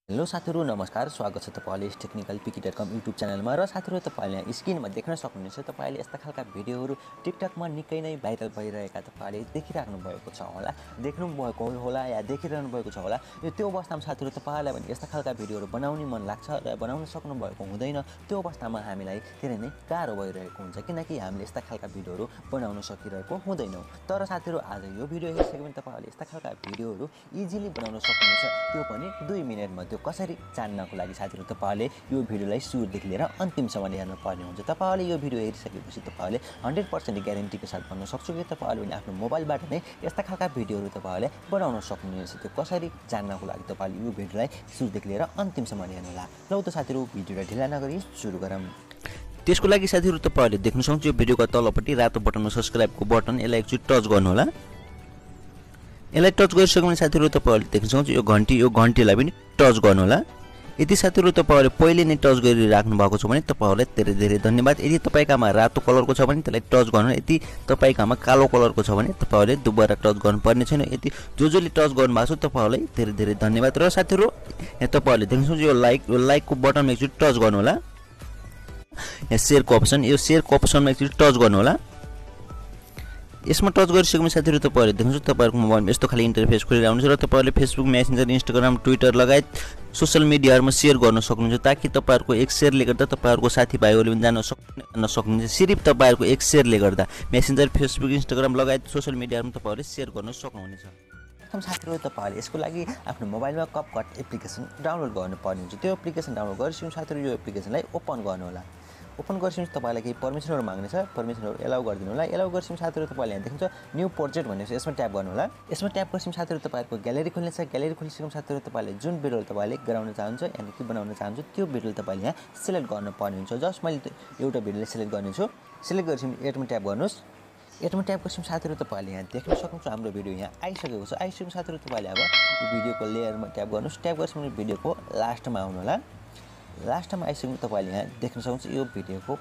hello साथीहरु नमस्कार स्वागत छ तपाईले टेक्निकल पिकी.com युट्युब च्यानलमा र साथीहरु तपाईले यहाँ स्क्रिनमा देख्न सक्नुहुनेछ तपाईले यस्ता खालका भिडियोहरु टिकटकमा निकै नै भाइरल भइरहेका तपाईले देखिराख्नु भएको छ होला देख्नु भएको होला या देखिरहनु भएको छ होला त्यो अवस्थामा साथीहरु तपाईलाई पनि यस्ता खालका भिडियोहरु बनाउन मन लाग्छ र बनाउन सक्नु भएको हुँदैन त्यो अवस्थामा हामीलाई धेरै नै गाह्रो भइरहेको हुन्छ किनकि हामीले यस्ता खालका भिडियोहरु बनाउन सकिरहेको हुँदैनौं तर साथीहरु आज यो भिडियो हेरिसकेपछि तपाईले यस्ता खालका भिडियोहरु इजिली बनाउन सक्नुहुन्छ त्यो पनि 2 मिनेटमा कसरी जान्नको लागि साथीहरु तपाईले यो भिडियोलाई सुरुदेखि लिएर अन्तिमसम्म हेर्न पर्ने हुन्छ तपाईले यो भिडियो हेरिसकेपछि तपाईले 100% ग्यारेन्टीको साथ भन्न सक्छु कि तपाईले पनि आफ्नो मोबाइलबाट नै यस्ता खालका भिडियोहरु तपाईले बनाउन सक्नुहुनेछ त्यो कसरी जान्नको लागि तपाईले यो भिडियोलाई सुरुदेखि लिएर अन्तिमसम्म हेर्नुहोला ल त साथीहरु भिडियोलाई ढिला नगरी सुरु गरौँ त्यसको लागि साथीहरु तपाईले देख्न सक्नुहुन्छ यो भिडियोको तलपट्टि रातो बटनमा सब्स्क्राइबको बटन यसलाई एकचोटी टच गर्नु होला यसलाई टच गरिसकेपछि साथीहरु तपाईले देख्न सक्नुहुन्छ यो घण्टीलाई पनि टच गर्नु होला यदि साथीहरु तपाईहरुले पहिले नै टच गरिराख्नु भएको छ भने तपाईहरुलाई धेरै धेरै धन्यवाद यदि तपाईकामा रातो कलरको छ भने त्यसलाई टच गर्नु यदि तपाईकामा कालो कलरको छ भने तपाईहरुले दुबारा टच गर्नुपर्ने छैन यदि जसले टच गर्नु भएको छ तपाईहरुलाई धेरै धेरै धन्यवाद र साथीहरु यहाँ तपाईहरुले देख्न सक्नुहुन्छ यो लाइकको बटनमा एकचोटी टच गर्नु होला यहाँ शेयरको अप्सनमा एकचोटी टच गर्नु होला यसमा टच गरिसकेपछि साथीहरु तपाईहरुले देख्नुहुन्छ तपाईहरुको मोबाइलमा यस्तो खाली इन्टरफेस खोलिरहन्छ र तपाईहरुले फेसबुक मेसेन्जर इन्स्टाग्राम ट्विटर लगायत सोशल मिडियाहरुमा शेयर गर्न सक्नुहुन्छ ताकि तपाईहरुको एक शेयरले गर्दा तपाईहरुको साथीभाइहरुले पनि जान्न सक्नुहुन्छ सिर्फ तपाईहरुको एक शेयरले गर्दा मेसेन्जर फेसबुक इन्स्टाग्राम लगायत सोशल मिडियाहरुमा तपाईहरुले शेयर गर्न सक्नुहुनेछ प्रथम साथीहरु तपाईहरुले यसको लागि आफ्नो मोबाइलमा कपकट एप्लिकेसन डाउनलोड गर्नुपर्ने हुन्छ त्यो एप्लिकेसन डाउनलोड गरिसकेपछि साथीहरु यो एप्लिकेसनलाई ओपन गर्नु होला ओपन गरिसकेपछि तपाईलाई केही पर्मिसनहरु माग्नेछ पर्मिसनहरु एलाउ गरिदिनु होला एलाउ गरिसकेपछि साथीहरु तपाईले यहाँ देख्नुहुन्छ न्यू प्रोजेक्ट भनेको यसमा ट्याप गर्नु होला यसमा ट्याप गरेपछि साथीहरु तपाईहरुको ग्यालेरी खोल्नेछ ग्यालेरी खोलिसकेपछि साथीहरु तपाईले जुन भिडियो तपाईले गराउन चाहनुहुन्छ यानि कि बनाउन चाहनुहुन्छ त्यो भिडियो तपाईले यहाँ सिलेक्ट गर्नुपर्ने हुन्छ जस्ट मैले एउटा भिडियोलाई सिलेक्ट गर्नेछु सिलेक्ट गरेपछि एडमा ट्याप गर्नुस् एडमा ट्याप गरेपछि साथीहरु तपाईले यहाँ देख्न सक्नुहुन्छ हाम्रो भिडियो यहाँ आइसकेको छ आइसकेपछि साथीहरु तपाईले अब यो भिडियोको लेयरमा ट्याप गर्नुस् ट्याप गरेपछि भिडियोको लास्टमा आउनु होला लास्टमा आइसकेपछि तपाईले यहाँ देख्न सक्नुहुन्छ यो भिडियोको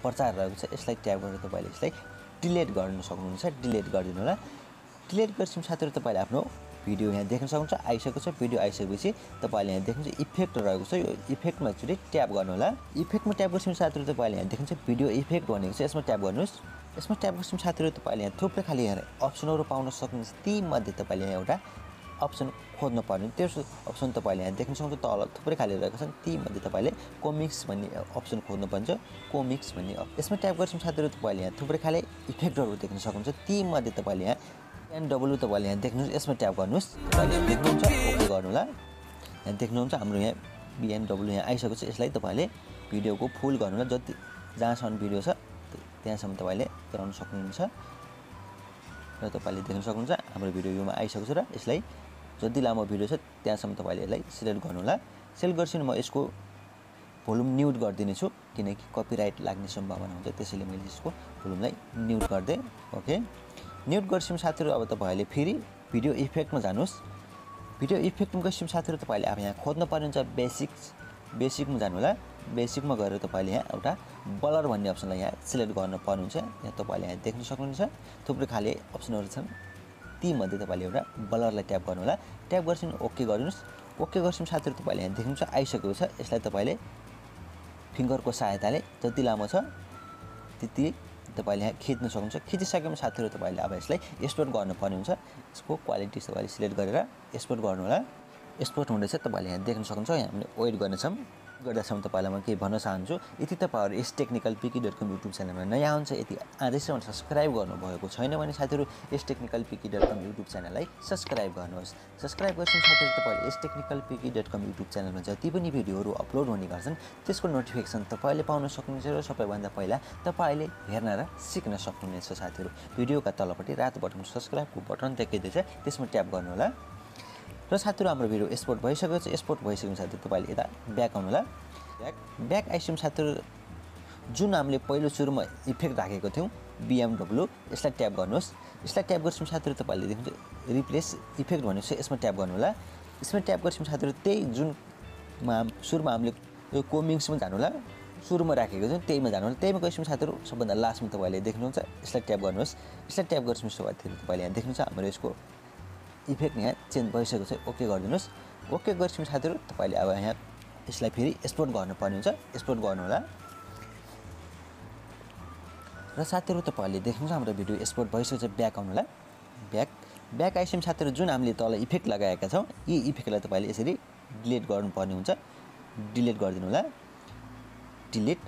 प्रचार रहेको छ यसलाई ट्याप गरेर तपाईले यसलाई डिलिट गर्न सक्नुहुन्छ डिलिट गरिदिनु होला डिलिट गरेपछि साथीहरु तपाईले आफ्नो भिडियो यहाँ देख्न सक्नुहुन्छ आइसकेको छ भिडियो आइसकेपछि तपाईले यहाँ देख्नुहुन्छ इफेक्ट रहेको छ यो इफेक्टमा चाहिँ ट्याप गर्नु होला इफेक्टमा ट्याप गरेपछि साथीहरु तपाईले यहाँ देख्नुहुन्छ भिडियो इफेक्ट भनेको छ यसमा ट्याप गर्नुस् यसमा ट्याप गरेपछि साथीहरु तपाईले यहाँ थुप्रै खाली अप्सनहरु पाउन सक्नुहुन्छ ती मध्ये तपाईले यहाँ एउटा अप्सन खोज्न पर्ने त्यो अप्सन तपाईले यहाँ देख्न सक्नुहुन्छ तल थुप्रै खाली रहेको छ ती मध्ये तपाईले कोमिक्स भन्ने अप्सन खोज्न पर्छ कोमिक्स भन्ने यसमा ट्याप गरेपछि साथीहरु तपाईले यहाँ थुप्रै खाली इफेक्टहरु देख्न सक्नुहुन्छ ती मध्ये तपाईले यहाँ एनडब्ल्यू तपाईले यहाँ देख्नुहुन्छ यसमा ट्याप गर्नुस् तपाईले देख्नुहुन्छ ओके गर्नु होला यहाँ देख्नुहुन्छ हाम्रो यहाँ बीएनडब्ल्यू यहाँ आइसकेको छ यसलाई तपाईले भिडियोको फुल गर्नु होला जति जहाँसम्म भिडियो छ त्यहाँसम्म तपाईले गराउन सक्नुहुन्छ र तपाईले देख्न सक्नुहुन्छ हाम्रो भिडियो योमा आइसकेको छ र यसलाई जति लामो भिडियो छ त्यहाँसम्म तपाईले यसलाई सिलेक्ट गर्नु होला सिलेक्ट गरेपछि म यसको भोल्युम म्युट गर्दिने छु किनकि कपिराइट लाग्ने सम्भावना हुन्छ त्यसैले मैले यसको भोल्युमलाई म्युट गर्दै ओके म्युट गरेपछि साथीहरु अब तपाईले फेरि भिडियो इफेक्टमा जानुस् भिडियो इफेक्टमा गएपछि साथीहरु तपाईले अब यहाँ खोज्न पर्ने हुन्छ बेसिकमा जानु होला बेसिकमा गएर तपाईले यहाँ एउटा ब्लर भन्ने अप्सनलाई यहाँ सिलेक्ट गर्न पर्ने हुन्छ यहाँ तपाईले यहाँ देख्न सक्नुहुन्छ थुप्रै खाले अप्सनहरु छन् ती मध्ये तपाईले एउटा ब्लरलाई ट्याप गर्नु होला ट्याप गरेपछि ओके गरिनुस् ओके गरेपछि साथीहरु तपाईले यहाँ देख्नुहुन्छ आइसकेको छ यसलाई तपाईले फिंगरको सहायताले जति लामो छ त्यति तपाईले यहाँ खिच्न सक्नुहुन्छ खिचिसकेपछि साथीहरु तपाईले अब यसलाई एक्सपोर्ट गर्न पर्ने हुन्छ यसको क्वालिटी तपाईले सिलेक्ट गरेर एक्सपोर्ट गर्नु होला एक्सपोर्ट हुँदैछ तपाईले यहाँ देख्न सक्नुहुन्छ यहाँ हामीले वेट गर्नेछौं गर्दासम्म तपाईलाई म के भन्न चाहन्छु यदि तपाईहरु यस टेक्निकल पिकी.com युट्युब च्यानलमा नयाँ हुन्छ यदि आजैसम्म सब्स्क्राइब गर्नु भएको छैन भने साथीहरु यस टेक्निकल पिकी.com युट्युब च्यानललाई सब्स्क्राइब गर्नुहोस् सब्स्क्राइब गरेपछि साथीहरु तपाईले यस टेक्निकल पिकी.com युट्युब च्यानलमा जति पनि भिडियोहरु अपलोड हुने गर्छन् त्यसको नोटिफिकेसन तपाईले पाउन सक्नुहुन्छ र सबैभन्दा पहिला तपाईले हेर्न र सिक्न सक्नुहुनेछ साथीहरु भिडियोका तलपट्टि रातो बटनमा सब्स्क्राइबको बटन देखिदैछ त्यसमा ट्याप गर्नु होला र साथीहरु हाम्रो भिडियो एक्सपोर्ट भइसकेको छ एक्सपोर्ट भइसकेपछि साथीहरु तपाईले यता ब्याक आउनु होला ब्याक आइसकेपछि साथीहरु जुन हामीले पहिलो सुरुमा इफेक्ट राखेको थियौं बीएमडब्ल्यू यसलाई ट्याप गर्नुहोस् यसलाई ट्याप गरेपछि साथीहरु तपाईले देख्नुहुन्छ रिप्लेस इफेक्ट भनेको छ यसमा ट्याप गर्नु होला यसमा ट्याप गरेपछि साथीहरु त्यही जुन सुरुमा हामीले यो कोमिक्समा जानु होला सुरुमा राखेको छ त्यहीमा जानु होला त्यहीमा गएपछि साथीहरु सबभन्दा लास्टमा तपाईले देख्नुहुन्छ यसलाई ट्याप गर्नुहोस् यसलाई ट्याप गरेपछि साथीहरु तपाईले यहाँ देख्नुहुन्छ हाम्रो यसको इफेक्ट यहाँ चेन्ज भइसकेको छ ओके गरिदिनुस् ओके गरेपछि साथीहरु तपाईले अब यहाँ यसलाई फेरि एक्सपोर्ट गर्नुपर्ने हुन्छ एक्सपोर्ट गर्नु होला र साथीहरु तपाईले देख्नुहुन्छ हाम्रो भिडियो एक्सपोर्ट भइसकेछ ब्याक आउनु होला ब्याक आइसकेपछि साथीहरु जुन हामीले तल इफेक्ट लगाएका छौं यी इफेक्टलाई तपाईले यसरी डिलिट गर्नुपर्ने हुन्छ डिलिट गरिदिनु होला डिलिट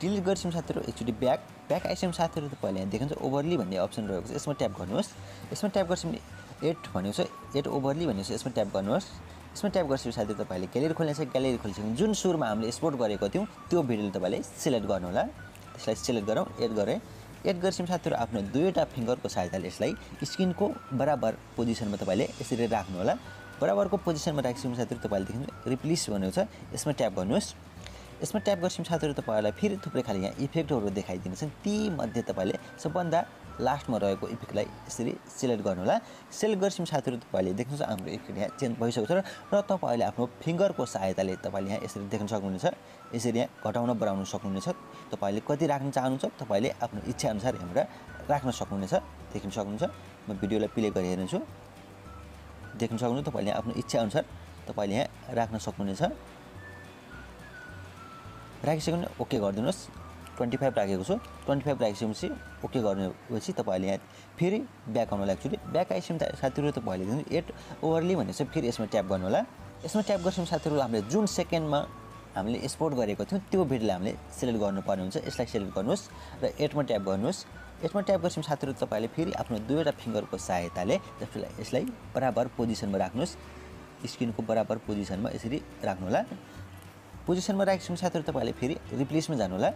गरेपछि साथीहरु एकचोटी ब्याक आइसकेपछि साथीहरु तपाईले यहाँ देख्नुहुन्छ ओभरली भन्ने अप्सन रहेको छ यसमा ट्याप गर्नुहोस् यसमा ट्याप गरेपछि एड भनेको छ एड ओभरली भनेको छ यसमा ट्याप गर्नुहोस् यसमा ट्याप गरेपछि साथीहरु तपाईले ग्यालेरी खोल्ने छ ग्यालेरी खोलिसकेपछि जुन सुरुमा हामीले एक्सपोर्ट गरेको थियौं त्यो भिडियोले तपाईले सिलेक्ट गर्नु होला त्यसलाई सिलेक्ट गरौँ एड गरेपछि साथीहरु आफ्नो दुईटा फिंगरको सहायताले यसलाई स्क्रिनको बराबर पोजिसनमा तपाईले यसरी राख्नु होला बराबरको पोजिसनमा राखेपछि साथीहरु तपाईले देख्नुहुन्छ रिप्लेस भनेको छ यसमा ट्याप गर्नुहोस् यसमा ट्याप गरेपछि साथीहरु तपाईलाई फेरि थुप्रै खाली यहाँ इफेक्टहरु देखाइदिन्छन् ती मध्ये तपाईले सबभन्दा लास्टमा रहेको इफेक्टलाई यसरी सिलेक्ट गर्नु होला सिलेक्ट गरेपछि साथीहरु तपाईले देख्नुहुन्छ हाम्रो इफेक्ट यहाँ चेन्ज भइसकेको छ र तपाईले आफ्नो फिंगरको सहायताले तपाईले यहाँ यसरी देख्न सक्नुहुनेछ यसरी यहाँ घटाउन बढाउन सक्नुहुनेछ तपाईले कति राख्न चाहनुहुन्छ तपाईले आफ्नो इच्छा अनुसार यहाँबाट राख्न सक्नुहुनेछ देख्न सक्नुहुन्छ म भिडियोलाई प्ले गरि हेर्छु देख्न सक्नुहुन्छ तपाईले आफ्नो इच्छा अनुसार तपाईले यहाँ राख्न सक्नुहुनेछ राखिसक्नु ओके गरिदिनुस् 25 राखेको छु 25 राखिसकेपछि ओके गर्नुपछि तपाईले यहाँ फेरि ब्याक आउनु होला एक्चुअली ब्याक आइसकेपछि साथीहरु तपाईले दिनु एड ओभरली भनेपछि फेरि यसमा ट्याप गर्नु होला यसमा ट्याप गरेपछि साथीहरु हामीले जुन सेकेन्डमा हामीले एक्सपोर्ट गरेको थियौं त्यो भिडियोलाई हामीले सिलेक्ट गर्नुपर्ने हुन्छ यसलाई सिलेक्ट गर्नुस् र एडमा ट्याप गर्नुस् यसमा ट्याप गरेपछि साथीहरु तपाईले फेरि आफ्नो दुईटा फिंगरको सहायताले यसलाई बराबर पोजिसनमा राख्नुस् स्क्रिनको बराबर पोजिसनमा यसरी राख्नु होला पोजिसनमा राखेपछि साथीहरु तपाईले फेरि रिप्लेसमा जानु होला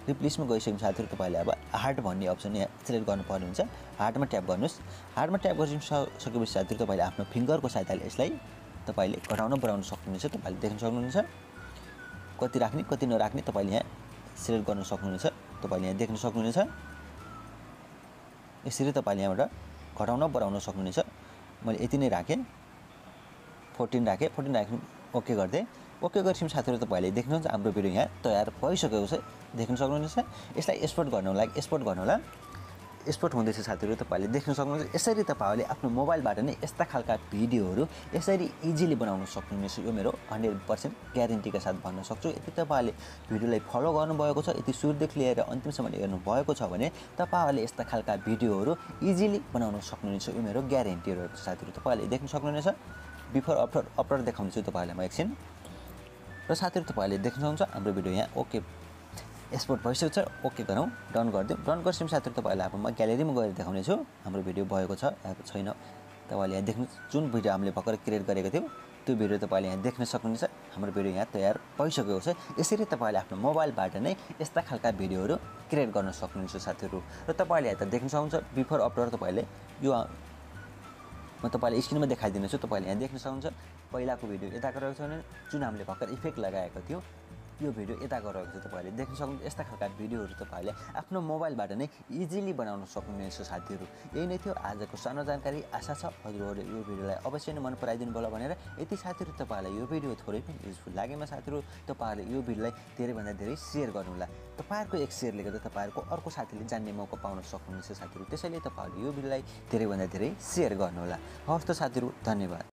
रिप्लेसमा गइसकेपछि साथीहरु तपाईले अब हार्ट भन्ने अप्सन यहाँ सिलेक्ट गर्नुपर्ने हुन्छ हार्टमा ट्याप गर्नुस् हार्टमा ट्याप गरिसकेपछि साथीहरु तपाईले आफ्नो फिंगरको सहायताले यसलाई तपाईले घटाउन बढाउन सक्नुहुनेछ तपाईले देख्न सक्नुहुनेछ कति राख्ने कति नराख्ने तपाईले यहाँ सिलेक्ट गर्न सक्नुहुनेछ तपाईले यहाँ देख्न सक्नुहुनेछ यसरी तपाईले यहाँबाट घटाउन बढाउन सक्नुहुनेछ मैले यति नै राखे 14 राखे ओके गर्दै ओके गरेपछि साथीहरु तपाईले देख्नुहुन्छ हाम्रो भिडियो यहाँ तयार भइसकेको छ देख्न सक्नुहुनेछ यसलाई एक्सपोर्ट गर्नको लागि एक्सपोर्ट गर्नु होला एक्सपोर्ट हुँदैछ साथीहरु तपाईले देख्न सक्नुहुन्छ यसरी तपाईले आफ्नो मोबाइलबाट नै यस्ता खालका भिडियोहरु यसरी इजिली बनाउन सक्नुहुनेछ यो मेरो 100% ग्यारेन्टीका साथ भन्न सक्छु यदि तपाईले भिडियोलाई फलो गर्नुभएको छ यदि सुरुदेखि लिएर अन्तिमसम्म हेर्नु भएको छ भने तपाईले यस्ता खालका भिडियोहरु इजिली बनाउन सक्नुहुनेछ यो मेरो ग्यारेन्टी रहेको छ साथीहरु तपाईले देख्न सक्नुहुनेछ बिफोर आफ्टर देखाउँछु तपाईलाई म एकछिन र साथीहरु तपाईले देख्न सक्नुहुन्छ हाम्रो भिडियो यहाँ ओके एक्सपोर्ट भइसकेको छ ओके गरौँ डन गरिदिउँ डन गरेपछि साथीहरु तपाईलाई अब म ग्यालेरीमा गएर देखाउने छु हाम्रो भिडियो भएको छ या छैन तपाईले यहाँ देख्नु जुन भिडियो हामीले भर्खर क्रिएट गरेको थियौ त्यो भिडियो तपाईले यहाँ देख्न सक्नुहुन्छ हाम्रो भिडियो यहाँ तयार भइसकेको छ यसरी तपाईले आफ्नो मोबाइलबाट नै यस्ता खालका भिडियोहरु क्रिएट गर्न सक्नुहुन्छ साथीहरु र तपाईले यहाँ त देख्न सक्नुहुन्छ बिफोर आफ्टर तपाईले यो म तपाईलाई स्क्रिनमा देखाइदिन्छु छु तपाईले यहाँ देख्न सक्नुहुन्छ पहिलाको भिडियो यताको रहेको छ भने जुन हामीले भर्खर इफेक्ट लगाएको थियो यो भिडियो यताको रहेको छ तपाईले देख्न सक्नुहुन्छ यस्ता खालका भिडियोहरु तपाईले आफ्नो मोबाइलबाट नै इजिली बनाउन सक्नुहुनेछ साथीहरु यही नै थियो आजको सानो जानकारी आशा छ हजुरहरुले यो भिडियोलाई अवश्य नै मन पराइदिनु होला भनेर यति साथीहरु तपाईलाई यो भिडियो थोरै पनि युजफुल लागेमा साथीहरु तपाईहरुले यो भिडियोलाई धेरै भन्दा धेरै शेयर गर्नु होला तपाईहरुको एक शेयरले गर्दा तपाईहरुको अर्को साथीले जान्ने मौका पाउन सक्नुहुनेछ साथीहरु त्यसैले तपाईहरुले यो भिडियोलाई धेरै भन्दा धेरै शेयर गर्नु होला हवस् त साथीहरु धन्यवाद